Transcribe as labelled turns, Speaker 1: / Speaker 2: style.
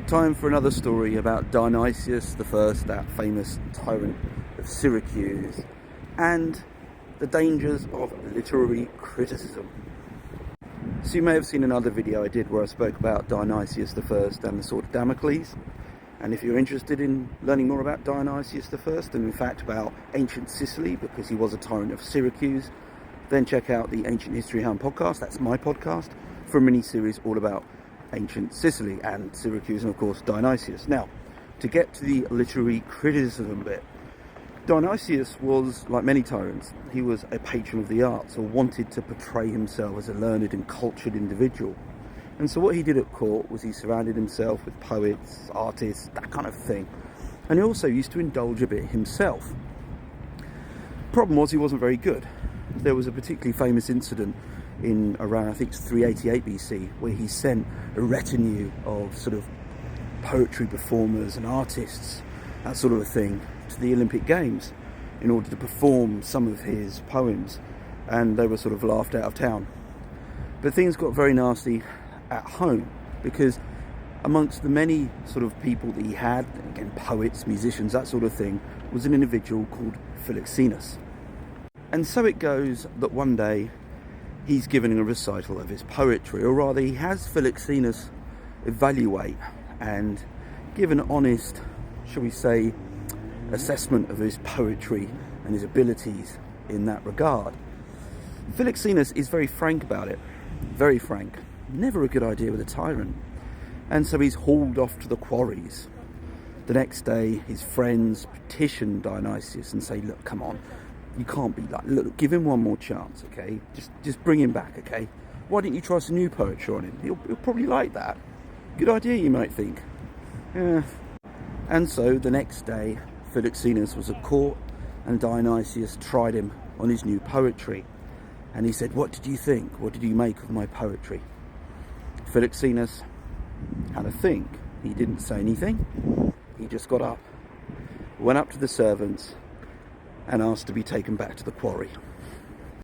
Speaker 1: Time for another story about Dionysius I, that famous tyrant of Syracuse, and the dangers of literary criticism. So you may have seen another video I did where I spoke about Dionysius I and the sword of Damocles. And if you're interested in learning more about Dionysius I, and in fact about ancient Sicily, because he was a tyrant of Syracuse, then check out the Ancient History Hound podcast. That's my podcast for a mini-series all about ancient Sicily and Syracuse, and of course Dionysius. Now, to get to the literary criticism bit, Dionysius was, like many tyrants, he was a patron of the arts, or wanted to portray himself as a learned and cultured individual. And so what he did at court was he surrounded himself with poets, artists, that kind of thing. And he also used to indulge a bit himself. Problem was, he wasn't very good. There was a particularly famous incident in around, I think it's 388 BC, where he sent a retinue of sort of poetry performers and artists, that sort of a thing, to the Olympic Games in order to perform some of his poems, and they were sort of laughed out of town. But things got very nasty at home, because amongst the many sort of people that he had, again poets, musicians, that sort of thing, was an individual called Philoxenus. And so it goes that one day he's giving a recital of his poetry, or rather he has Philoxenus evaluate and give an honest, shall we say, assessment of his poetry and his abilities in that regard. Philoxenus is very frank about it, very frank. Never a good idea with a tyrant. And so he's hauled off to the quarries. The next day his friends petition Dionysius and say, look, come on, you can't be like, look, give him one more chance, okay? Just bring him back, okay? Why didn't you try some new poetry on him? He'll probably like that. Good idea, you might think. Yeah. And so the next day, Philoxenus was at court, and Dionysius tried him on his new poetry. And he said, what did you think? What did you make of my poetry? Philoxenus had a think. He didn't say anything. He just got up, went up to the servants, and asked to be taken back to the quarry.